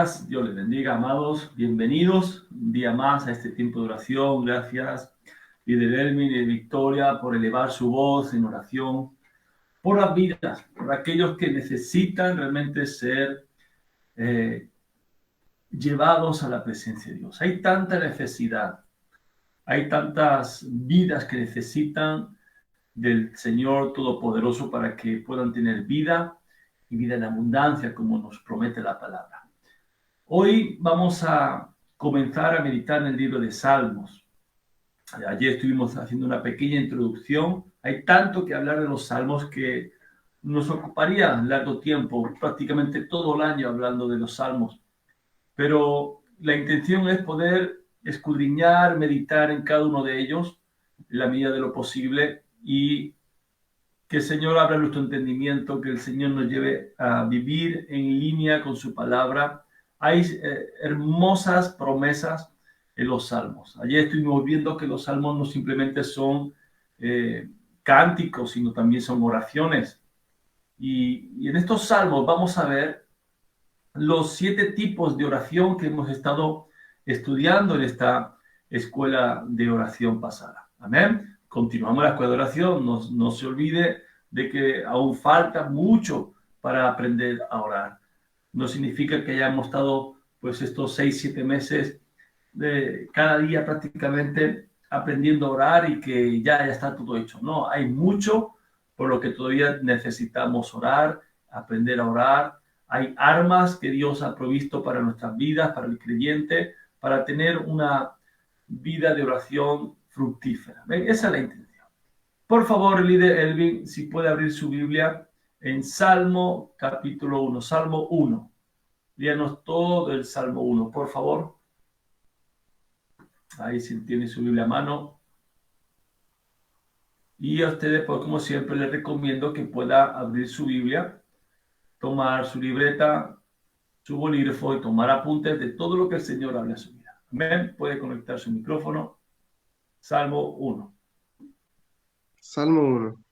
Dios les bendiga, amados. Bienvenidos un día más a este tiempo de oración. Gracias, líder Elmin y Victoria, por elevar su voz en oración, por las vidas, por aquellos que necesitan realmente ser llevados a la presencia de Dios. Hay tanta necesidad, hay tantas vidas que necesitan del Señor Todopoderoso para que puedan tener vida y vida en abundancia, como nos promete la palabra. Hoy vamos a comenzar a meditar en el libro de Salmos. Ayer estuvimos haciendo una pequeña introducción. Hay tanto que hablar de los Salmos que nos ocuparía largo tiempo, prácticamente todo el año hablando de los Salmos. Pero la intención es poder escudriñar, meditar en cada uno de ellos en la medida de lo posible y que el Señor abra nuestro entendimiento, que el Señor nos lleve a vivir en línea con su palabra. Hay hermosas promesas en los salmos. Ayer estuvimos viendo que los salmos no simplemente son cánticos, sino también son oraciones. Y en estos salmos vamos a ver los 7 tipos de oración que hemos estado estudiando en esta escuela de oración pasada. Amén. Continuamos la escuela de oración. No se olvide de que aún falta mucho para aprender a orar. No significa que hayamos estado pues estos 6, 7 meses de cada día prácticamente aprendiendo a orar y que ya está todo hecho. No, hay mucho por lo que todavía necesitamos orar, aprender a orar. Hay armas que Dios ha provisto para nuestras vidas, para el creyente, para tener una vida de oración fructífera. ¿Ven? Esa es la intención. Por favor, líder Elvin, si puede abrir su Biblia en Salmo capítulo 1, Salmo 1. Díganos todo el Salmo 1, por favor. Ahí si tiene su Biblia a mano. Y a ustedes, pues, como siempre, les recomiendo que pueda abrir su Biblia, tomar su libreta, su bolígrafo y tomar apuntes de todo lo que el Señor habla a su vida. Amén. Puede conectar su micrófono. Salmo 1. Salmo 1.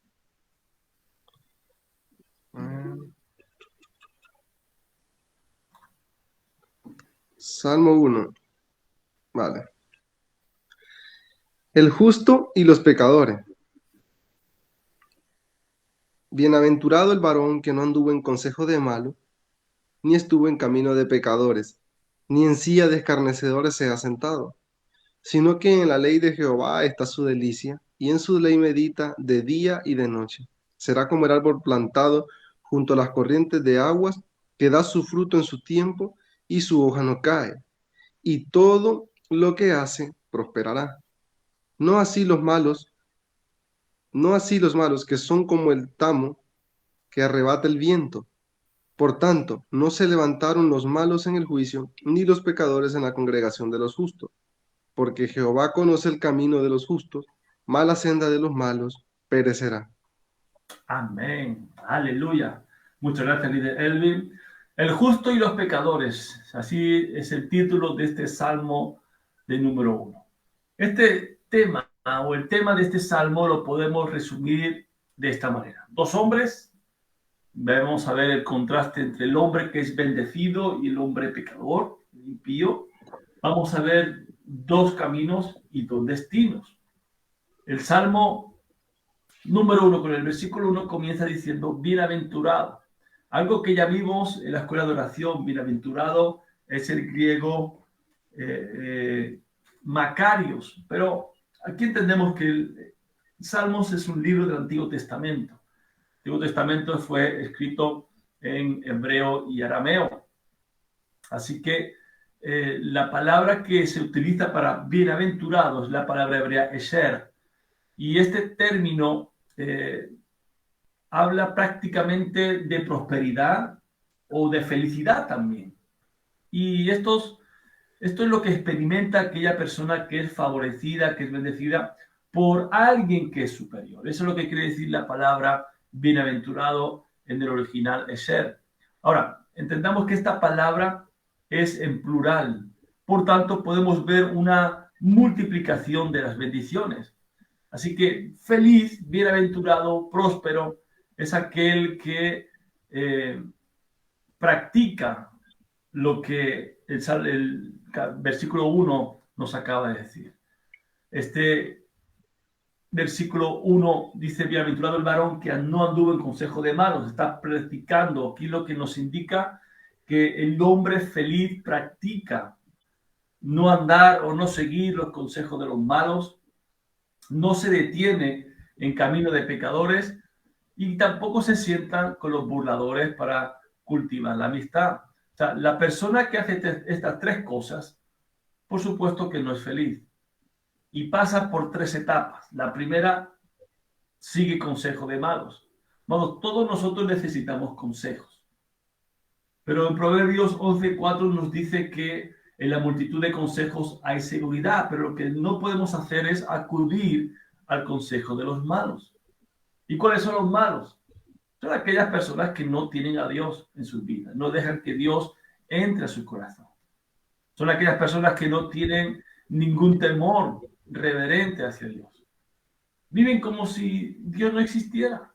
Salmo 1. Vale. El justo y los pecadores. Bienaventurado el varón que no anduvo en consejo de malo, ni estuvo en camino de pecadores, ni en silla de escarnecedores se ha sentado, sino que en la ley de Jehová está su delicia, y en su ley medita de día y de noche. Será como el árbol plantado junto a las corrientes de aguas, que da su fruto en su tiempo, y su hoja no cae, y todo lo que hace prosperará. No así los malos, no así los malos que son como el tamo que arrebata el viento. Por tanto, no se levantaron los malos en el juicio, ni los pecadores en la congregación de los justos, porque Jehová conoce el camino de los justos, mala senda de los malos perecerá. Amén. Aleluya. Muchas gracias, líder Elvin. El justo y los pecadores. Así es el título de este salmo de número 1. Este tema o el tema de este salmo lo podemos resumir de esta manera. 2 hombres. Vamos a ver el contraste entre el hombre que es bendecido y el hombre pecador, impío. Vamos a ver 2 caminos y 2 destinos. El salmo número 1, con el versículo 1 comienza diciendo bienaventurado. Algo que ya vimos en la escuela de oración, bienaventurado es el griego Macarios, pero aquí entendemos que el Salmos es un libro del Antiguo Testamento. El Antiguo Testamento fue escrito en hebreo y arameo. Así que la palabra que se utiliza para bienaventurado es la palabra hebrea esher. Y este término habla prácticamente de prosperidad o de felicidad también. Y esto es lo que experimenta aquella persona que es favorecida, que es bendecida por alguien que es superior. Eso es lo que quiere decir la palabra bienaventurado en el original esher. Ahora, entendamos que esta palabra es en plural. Por tanto, podemos ver una multiplicación de las bendiciones. Así que feliz, bienaventurado, próspero es aquel que practica lo que el versículo 1 nos acaba de decir. Este versículo 1 dice, bienaventurado el varón que no anduvo en consejo de malos. Está practicando aquí, lo que nos indica que el hombre feliz practica no andar o no seguir los consejos de los malos, no se detiene en camino de pecadores y tampoco se sientan con los burladores para cultivar la amistad. O sea, la persona que hace estas tres cosas, por supuesto que no es feliz y pasa por tres etapas. La primera, sigue consejo de malos. Vamos, todos nosotros necesitamos consejos. Pero en Proverbios 11:4 nos dice que en la multitud de consejos hay seguridad, pero lo que no podemos hacer es acudir al consejo de los malos. ¿Y cuáles son los malos? Son aquellas personas que no tienen a Dios en sus vidas, no dejan que Dios entre a su corazón. Son aquellas personas que no tienen ningún temor reverente hacia Dios. Viven como si Dios no existiera.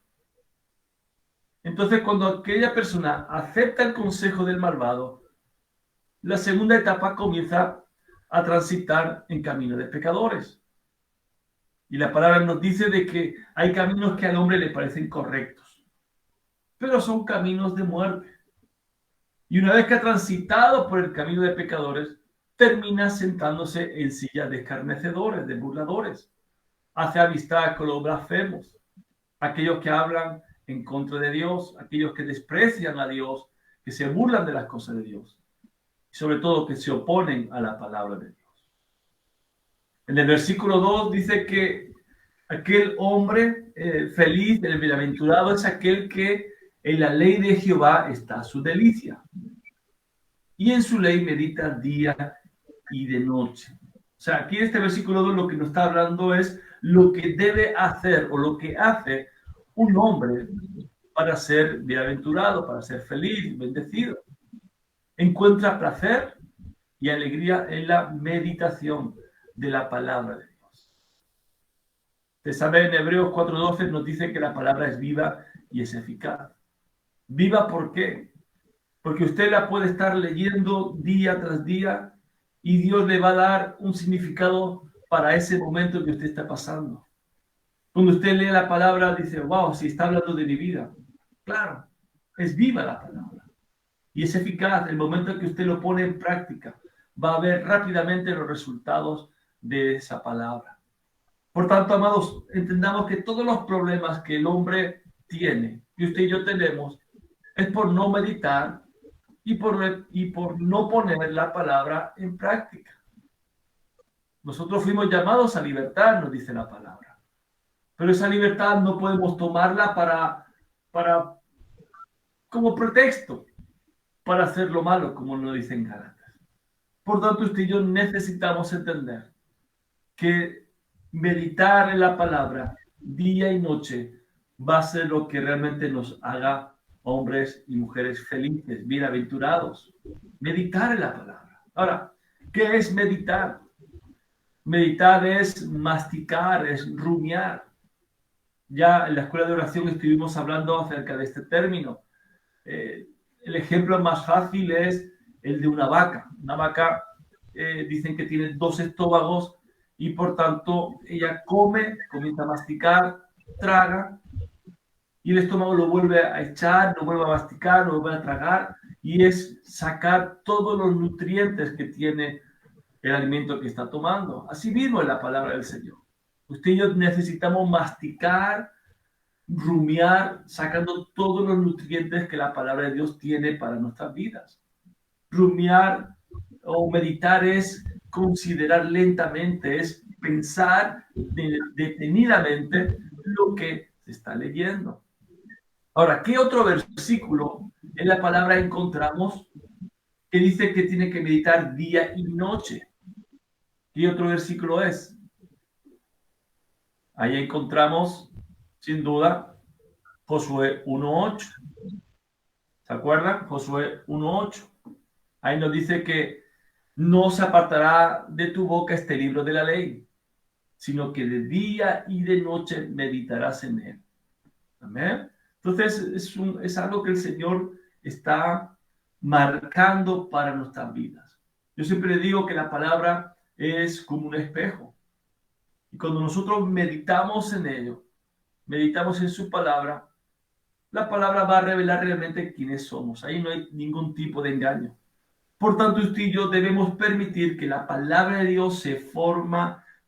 Entonces, cuando aquella persona acepta el consejo del malvado, la segunda etapa comienza a transitar en camino de pecadores. Y la palabra nos dice de que hay caminos que al hombre le parecen correctos, pero son caminos de muerte. Y una vez que ha transitado por el camino de pecadores, termina sentándose en sillas de escarnecedores, de burladores. Hace amistad con los blasfemos, aquellos que hablan en contra de Dios, aquellos que desprecian a Dios, que se burlan de las cosas de Dios, y sobre todo que se oponen a la palabra de Dios. En el versículo 2 dice que aquel hombre feliz, el bienaventurado, es aquel que en la ley de Jehová está su delicia, y en su ley medita día y de noche. O sea, aquí en este versículo 2 lo que nos está hablando es lo que debe hacer o lo que hace un hombre para ser bienaventurado, para ser feliz, bendecido. Encuentra placer y alegría en la meditación de la palabra de Dios. Usted sabe, en Hebreos 4:12 nos dice que la palabra es viva y es eficaz. ¿Viva por qué? Porque usted la puede estar leyendo día tras día y Dios le va a dar un significado para ese momento que usted está pasando. Cuando usted lee la palabra, dice, wow, si está hablando de mi vida. Claro, es viva la palabra. Y es eficaz. El momento que usted lo pone en práctica, va a ver rápidamente los resultados de esa palabra. Por tanto, amados, entendamos que todos los problemas que el hombre tiene, que usted y yo tenemos, es por no meditar y por no poner la palabra en práctica. Nosotros fuimos llamados a libertad, nos dice la palabra. Pero esa libertad no podemos tomarla para como pretexto para hacer lo malo, como nos dicen Gálatas. Por tanto, usted y yo necesitamos entender que meditar en la palabra día y noche va a ser lo que realmente nos haga hombres y mujeres felices, bienaventurados. Meditar en la palabra. Ahora, ¿qué es meditar? Meditar es masticar, es rumiar. Ya en la escuela de oración estuvimos hablando acerca de este término. El ejemplo más fácil es el de una vaca. Una vaca dicen que tiene dos estómagos y por tanto ella come, comienza a masticar, traga y el estómago lo vuelve a echar, lo vuelve a masticar, lo vuelve a tragar y es sacar todos los nutrientes que tiene el alimento que está tomando. Así mismo es la palabra del Señor. Usted y yo necesitamos masticar, rumiar, sacando todos los nutrientes que la palabra de Dios tiene para nuestras vidas. Rumiar o meditar es considerar lentamente, es pensar detenidamente lo que se está leyendo. Ahora, ¿qué otro versículo en la palabra encontramos que dice que tiene que meditar día y noche? ¿Qué otro versículo es? Ahí encontramos, sin duda, Josué 1:8. ¿Se acuerdan? Josué 1:8. Ahí nos dice que no se apartará de tu boca este libro de la ley, sino que de día y de noche meditarás en él. Amén. Entonces es algo que el Señor está marcando para nuestras vidas. Yo siempre digo que la palabra es como un espejo. Y cuando nosotros meditamos en ello, meditamos en su palabra, la palabra va a revelar realmente quiénes somos. Ahí no hay ningún tipo de engaño. Por tanto, usted y yo debemos permitir que la palabra de Dios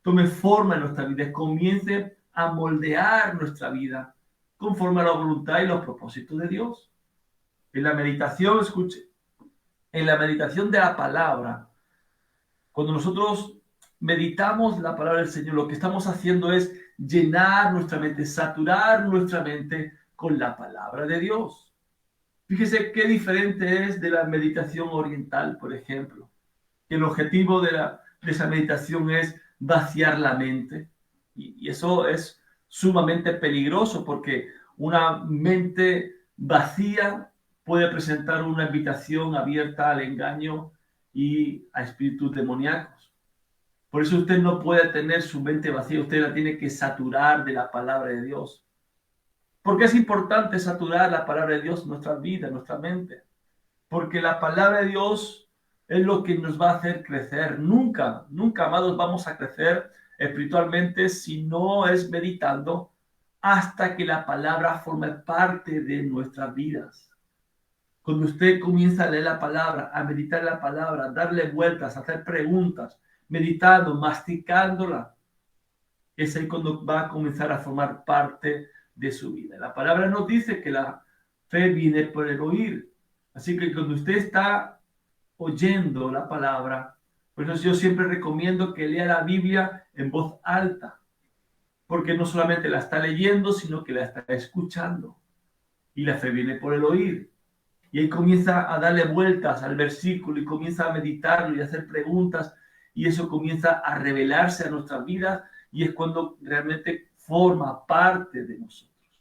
tome forma en nuestra vida, comience a moldear nuestra vida conforme a la voluntad y los propósitos de Dios. En la meditación, escuche, en la meditación de la palabra, cuando nosotros meditamos la palabra del Señor, lo que estamos haciendo es llenar nuestra mente, saturar nuestra mente con la palabra de Dios. Fíjese qué diferente es de la meditación oriental, por ejemplo. El objetivo de esa meditación es vaciar la mente. Y eso es sumamente peligroso porque una mente vacía puede presentar una invitación abierta al engaño y a espíritus demoníacos. Por eso usted no puede tener su mente vacía, usted la tiene que saturar de la palabra de Dios. ¿Por qué es importante saturar la palabra de Dios en nuestra vida, en nuestra mente? Porque la palabra de Dios es lo que nos va a hacer crecer. Nunca, nunca, amados, vamos a crecer espiritualmente si no es meditando hasta que la palabra forme parte de nuestras vidas. Cuando usted comienza a leer la palabra, a meditar la palabra, a darle vueltas, a hacer preguntas, meditando, masticándola, es ahí cuando va a comenzar a formar parte de su vida. La palabra nos dice que la fe viene por el oír. Así que cuando usted está oyendo la palabra, por eso yo siempre recomiendo que lea la Biblia en voz alta, porque no solamente la está leyendo, sino que la está escuchando. Y la fe viene por el oír. Y ahí comienza a darle vueltas al versículo y comienza a meditarlo y a hacer preguntas, y eso comienza a revelarse a nuestras vidas, y es cuando realmente forma parte de nosotros.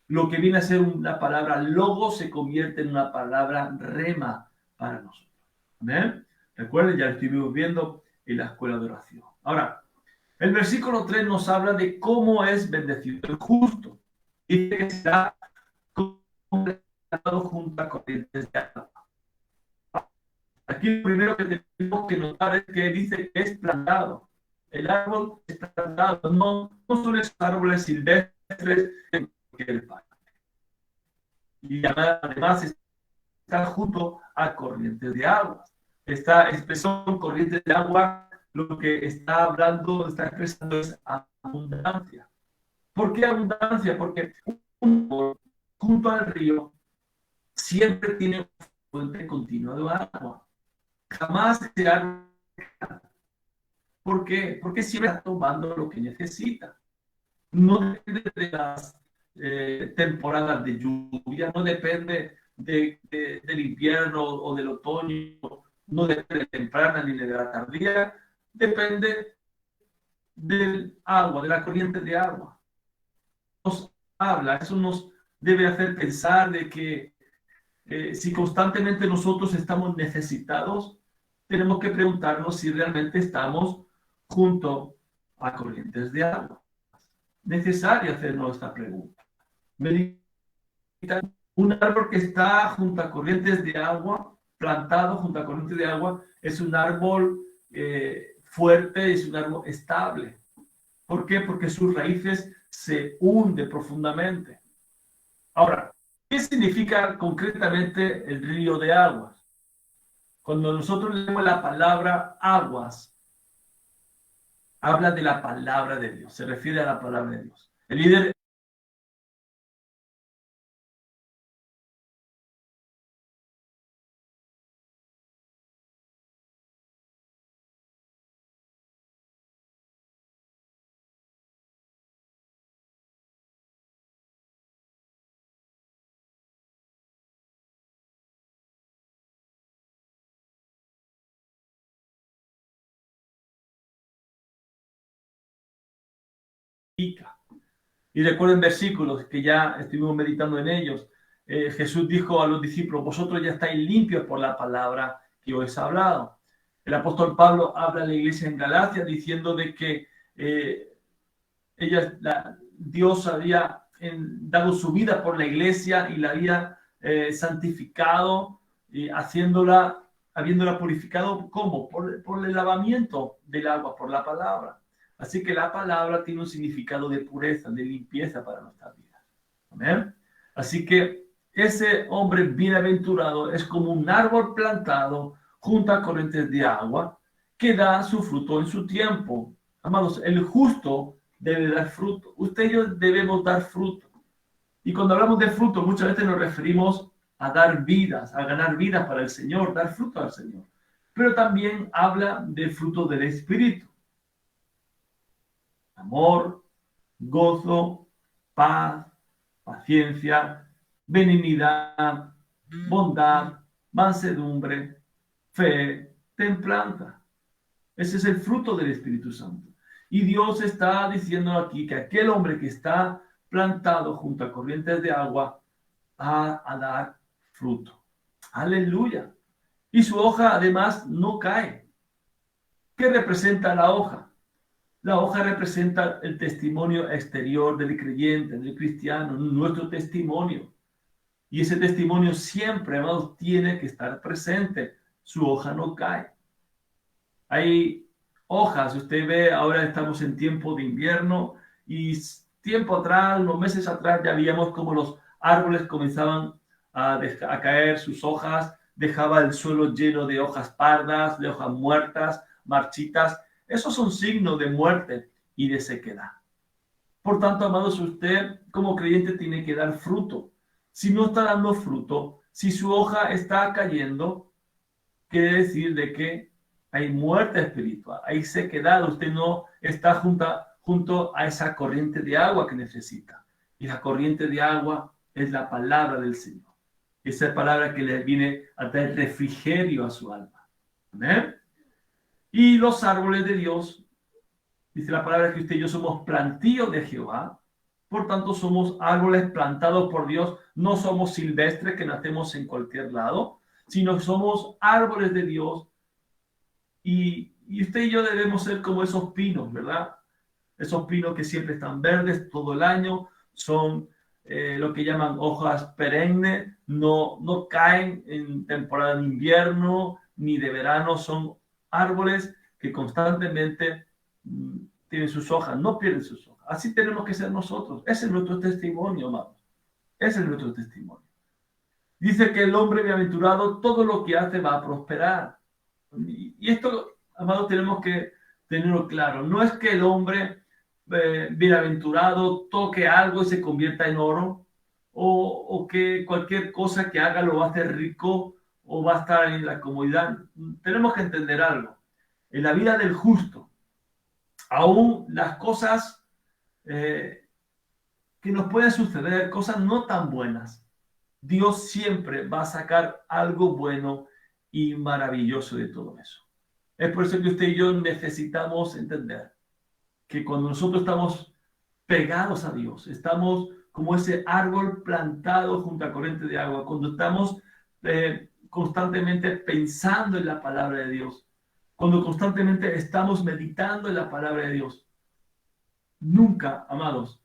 Lo que viene a ser una palabra logo se convierte en una palabra rema para nosotros. ¿Amén? Recuerden, ya lo estuvimos viendo en la escuela de oración. Ahora, el versículo 3 nos habla de cómo es bendecido el justo. Y que será junto a corrientes de agua. Aquí lo primero que tenemos que notar es que dice que es plantado. El árbol está plantado, no son esos árboles silvestres en cualquier parte. Y además está junto a corrientes de agua. Esta expresión corrientes de agua lo que está hablando, está expresando es abundancia. ¿Por qué abundancia? Porque junto al río siempre tiene una fuente continua de agua. Jamás se ha... ¿Por qué? Porque siempre está tomando lo que necesita. No depende de las temporadas de lluvia, no depende del invierno o del otoño, no depende de temprana ni de la tardía, depende del agua, de la corriente de agua. Nos habla, eso nos debe hacer pensar de que si constantemente nosotros estamos necesitados, tenemos que preguntarnos si realmente estamos junto a corrientes de agua. Necesario hacernos esta pregunta. Un árbol que está junto a corrientes de agua, plantado junto a corrientes de agua, es un árbol fuerte, es un árbol estable. ¿Por qué? Porque sus raíces se hunden profundamente. Ahora, ¿qué significa concretamente el río de aguas? Cuando nosotros leemos la palabra aguas, habla de la palabra de Dios, se refiere a la palabra de Dios. El líder y recuerden versículos que ya estuvimos meditando en ellos. Jesús dijo a los discípulos, vosotros ya estáis limpios por la palabra que os he hablado. El apóstol Pablo habla a la iglesia en Galacia diciendo de que Dios había dado su vida por la iglesia y la había santificado y habiéndola purificado, ¿cómo? Por el lavamiento del agua, por la palabra. Así que la palabra tiene un significado de pureza, de limpieza para nuestra vida. Amén. Así que ese hombre bienaventurado es como un árbol plantado junto a corrientes de agua que da su fruto en su tiempo. Amados, el justo debe dar fruto. Usted y yo debemos dar fruto. Y cuando hablamos de fruto, muchas veces nos referimos a dar vidas, a ganar vidas para el Señor, dar fruto al Señor. Pero también habla del fruto del Espíritu. Amor, gozo, paz, paciencia, benignidad, bondad, mansedumbre, fe, templanza. Ese es el fruto del Espíritu Santo. Y Dios está diciendo aquí que aquel hombre que está plantado junto a corrientes de agua va a dar fruto. Aleluya. Y su hoja además no cae. ¿Qué representa la hoja? La hoja representa el testimonio exterior del creyente, del cristiano, nuestro testimonio. Y ese testimonio siempre, amados, tiene que estar presente. Su hoja no cae. Hay hojas, usted ve, ahora estamos en tiempo de invierno y tiempo atrás, unos meses atrás, ya veíamos como los árboles comenzaban a caer sus hojas, dejaba el suelo lleno de hojas pardas, de hojas muertas, marchitas. Esos son signos de muerte y de sequedad. Por tanto, amados, usted como creyente tiene que dar fruto. Si no está dando fruto, si su hoja está cayendo, quiere decir de que hay muerte espiritual, hay sequedad. Usted no está junto a esa corriente de agua que necesita. Y la corriente de agua es la palabra del Señor. Esa palabra que le viene a dar refrigerio a su alma. ¿Amén? Y los árboles de Dios, dice la palabra que usted y yo somos plantíos de Jehová, por tanto somos árboles plantados por Dios, no somos silvestres que nacemos en cualquier lado, sino somos árboles de Dios y usted y yo debemos ser como esos pinos, ¿verdad? Esos pinos que siempre están verdes todo el año, son lo que llaman hojas perennes, no caen en temporada de invierno ni de verano, son árboles que constantemente tienen sus hojas, no pierden sus hojas. Así tenemos que ser nosotros. Ese es nuestro testimonio, amados. Ese es nuestro testimonio. Dice que el hombre bienaventurado, todo lo que hace va a prosperar. Y esto, amados, tenemos que tenerlo claro. No es que el hombre bienaventurado toque algo y se convierta en oro, o que cualquier cosa que haga lo va a hacer rico o va a estar en la comodidad. Tenemos que entender algo. En la vida del justo, aún las cosas que nos pueden suceder, cosas no tan buenas, Dios siempre va a sacar algo bueno y maravilloso de todo eso. Es por eso que usted y yo necesitamos entender que cuando nosotros estamos pegados a Dios, estamos como ese árbol plantado junto a corriente de agua, cuando estamos constantemente pensando en la palabra de Dios, cuando constantemente estamos meditando en la palabra de Dios, nunca, amados,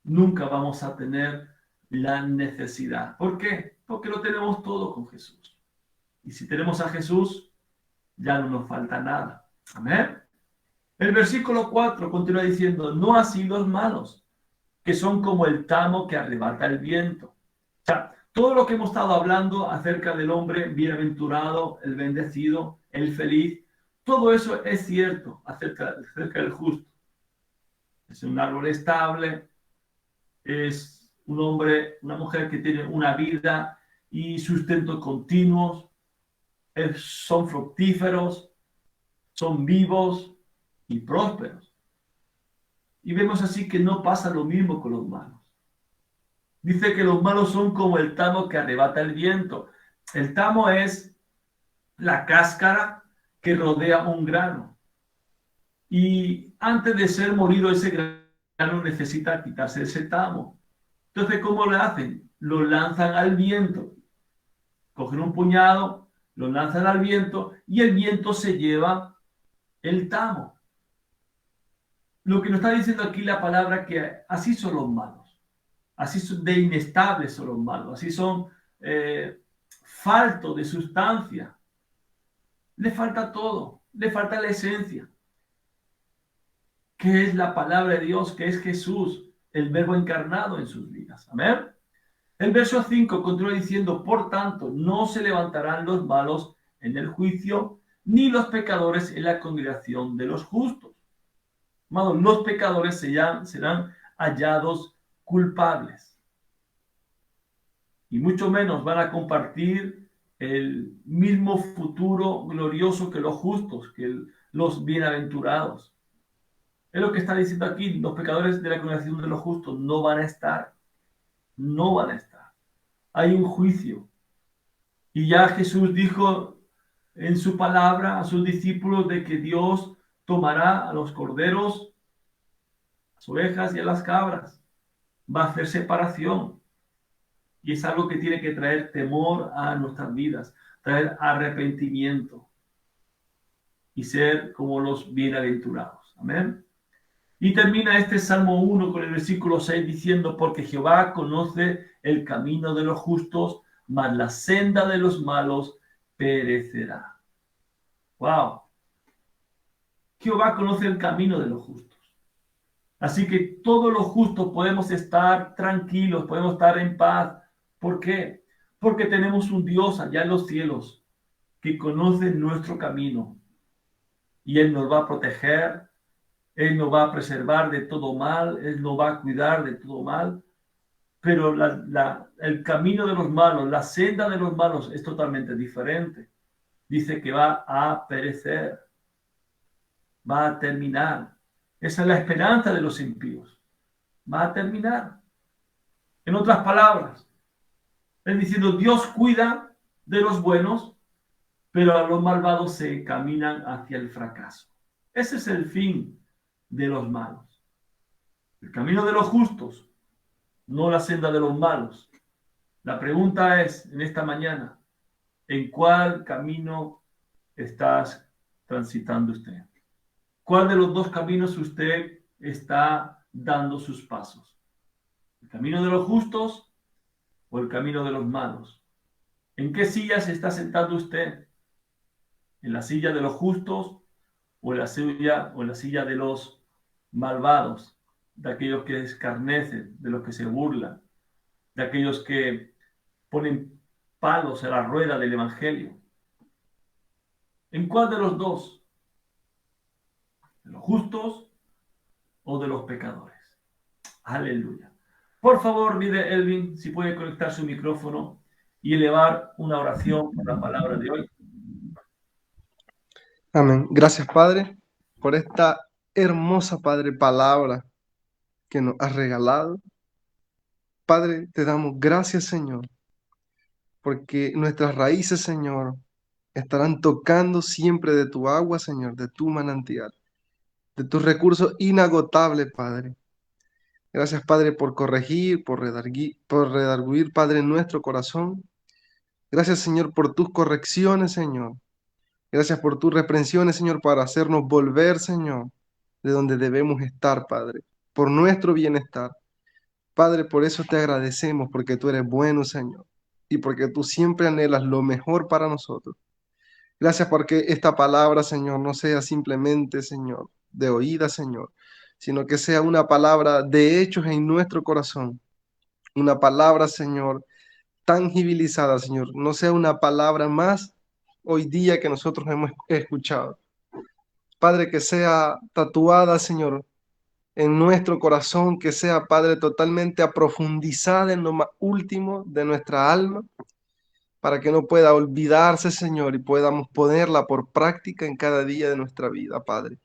nunca vamos a tener la necesidad. ¿Por qué? Porque lo tenemos todo con Jesús. Y si tenemos a Jesús, ya no nos falta nada. Amén. El versículo 4 continúa diciendo, no así los malos, que son como el tamo que arrebata el viento. O sea, todo lo que hemos estado hablando acerca del hombre bienaventurado, el bendecido, el feliz, todo eso es cierto acerca del justo. Es un árbol estable, es un hombre, una mujer que tiene una vida y sustento continuos, son fructíferos, son vivos y prósperos. Y vemos así que no pasa lo mismo con los malos. Dice que los malos son como el tamo que arrebata el viento. El tamo es la cáscara que rodea un grano. Y antes de ser molido ese grano necesita quitarse ese tamo. Entonces, ¿cómo lo hacen? Lo lanzan al viento. Cogen un puñado, lo lanzan al viento y el viento se lleva el tamo. Lo que nos está diciendo aquí la palabra que así son los malos. Así son de inestables son los malos. Así son falto de sustancia. Le falta todo, le falta la esencia, que es la palabra de Dios, que es Jesús, el verbo encarnado en sus vidas. Amén. El verso 5 continúa diciendo, por tanto, no se levantarán los malos en el juicio, ni los pecadores en la congregación de los justos. Amados, los pecadores serán hallados culpables. Y mucho menos van a compartir el mismo futuro glorioso que los justos, que los bienaventurados. Es lo que está diciendo aquí, los pecadores de la congregación de los justos no van a estar. No van a estar. Hay un juicio. Y ya Jesús dijo en su palabra a sus discípulos de que Dios tomará a los corderos, a las ovejas y a las cabras. Va a hacer separación. Y es algo que tiene que traer temor a nuestras vidas, traer arrepentimiento y ser como los bienaventurados. Amén. Y termina este Salmo 1 con el versículo 6 diciendo, porque Jehová conoce el camino de los justos, mas la senda de los malos perecerá. ¡Wow! Jehová conoce el camino de los justos. Así que todos los justos podemos estar tranquilos, podemos estar en paz. ¿Por qué? Porque tenemos un Dios allá en los cielos que conoce nuestro camino y Él nos va a proteger, Él nos va a preservar de todo mal, Él nos va a cuidar de todo mal, pero el camino de los malos, la senda de los malos es totalmente diferente. Dice que va a perecer, va a terminar. Esa es la esperanza de los impíos. Va a terminar. En otras palabras, es diciendo, Dios cuida de los buenos, pero a los malvados se caminan hacia el fracaso. Ese es el fin de los malos. El camino de los justos, no la senda de los malos. La pregunta es, en esta mañana, ¿en cuál camino estás transitando usted? ¿Cuál de los dos caminos usted está dando sus pasos? ¿El camino de los justos o el camino de los malos? ¿En qué silla se está sentando usted? ¿En la silla de los justos o en la silla de los malvados, de aquellos que escarnecen, de los que se burlan, de aquellos que ponen palos a la rueda del Evangelio? ¿En cuál de los dos? ¿De los justos o de los pecadores? Aleluya. Por favor, líder Elvin, si puede conectar su micrófono y elevar una oración por la palabra de hoy. Amén. Gracias, Padre, por esta hermosa, Padre, palabra que nos has regalado. Padre, te damos gracias, Señor, porque nuestras raíces, Señor, estarán tocando siempre de tu agua, Señor, de tu manantial, de tus recursos inagotables, Padre. Gracias, Padre, por corregir, por redarguir, Padre, nuestro corazón. Gracias, Señor, por tus correcciones, Señor. Gracias por tus reprensiones, Señor, para hacernos volver, Señor, de donde debemos estar, Padre, por nuestro bienestar. Padre, por eso te agradecemos, porque tú eres bueno, Señor, y porque tú siempre anhelas lo mejor para nosotros. Gracias porque esta palabra, Señor, no sea simplemente, Señor, de oída, Señor, sino que sea una palabra de hechos en nuestro corazón. Una palabra, Señor, tangibilizada, Señor. No sea una palabra más hoy día que nosotros hemos escuchado. Padre, que sea tatuada, Señor, en nuestro corazón, que sea, Padre, totalmente aprofundizada en lo más último de nuestra alma, para que no pueda olvidarse, Señor, y podamos ponerla por práctica en cada día de nuestra vida, Padre.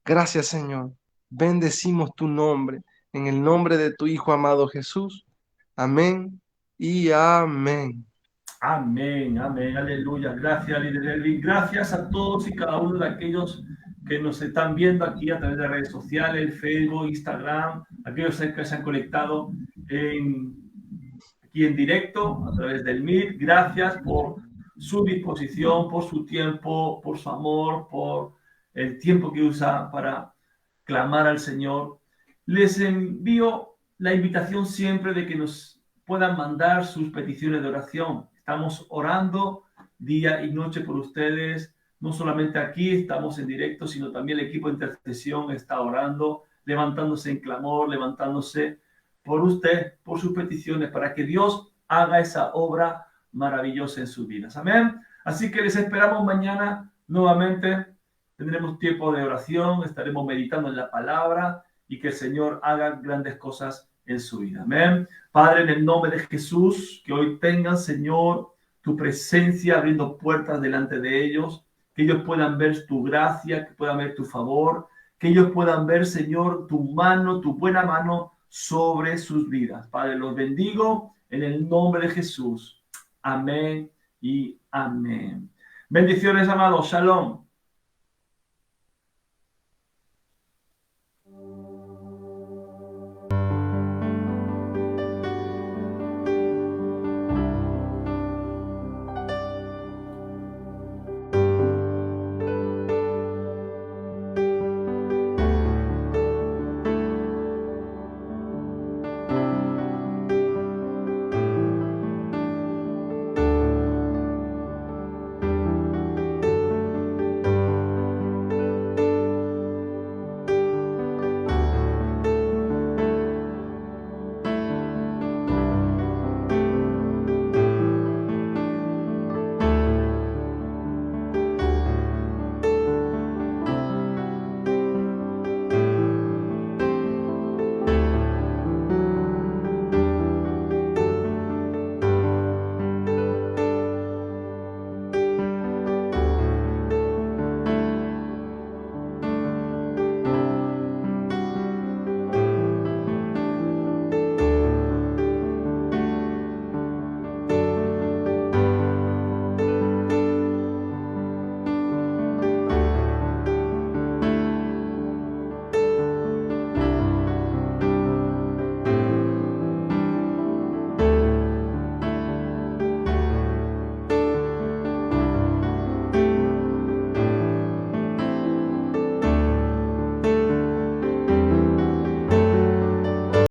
Gracias, Señor. Bendecimos tu nombre, en el nombre de tu Hijo amado Jesús. Amén y amén. Amén, amén, aleluya. Gracias, líder Elvin. Gracias a todos y cada uno de aquellos que nos están viendo aquí a través de redes sociales, Facebook, Instagram, aquellos que se han conectado aquí en directo a través del Meet. Gracias por su disposición, por su tiempo, por su amor, por el tiempo que usa para clamar al Señor. Les envío la invitación siempre de que nos puedan mandar sus peticiones de oración. Estamos orando día y noche por ustedes. No solamente aquí estamos en directo, sino también el equipo de intercesión está orando, levantándose en clamor, levantándose por usted, por sus peticiones, para que Dios haga esa obra maravillosa en sus vidas. Amén. Así que les esperamos mañana nuevamente. Tendremos tiempo de oración, estaremos meditando en la palabra y que el Señor haga grandes cosas en su vida. Amén. Padre, en el nombre de Jesús, que hoy tengan, Señor, tu presencia abriendo puertas delante de ellos, que ellos puedan ver tu gracia, que puedan ver tu favor, que ellos puedan ver, Señor, tu mano, tu buena mano sobre sus vidas. Padre, los bendigo en el nombre de Jesús. Amén y amén. Bendiciones, amados. Shalom.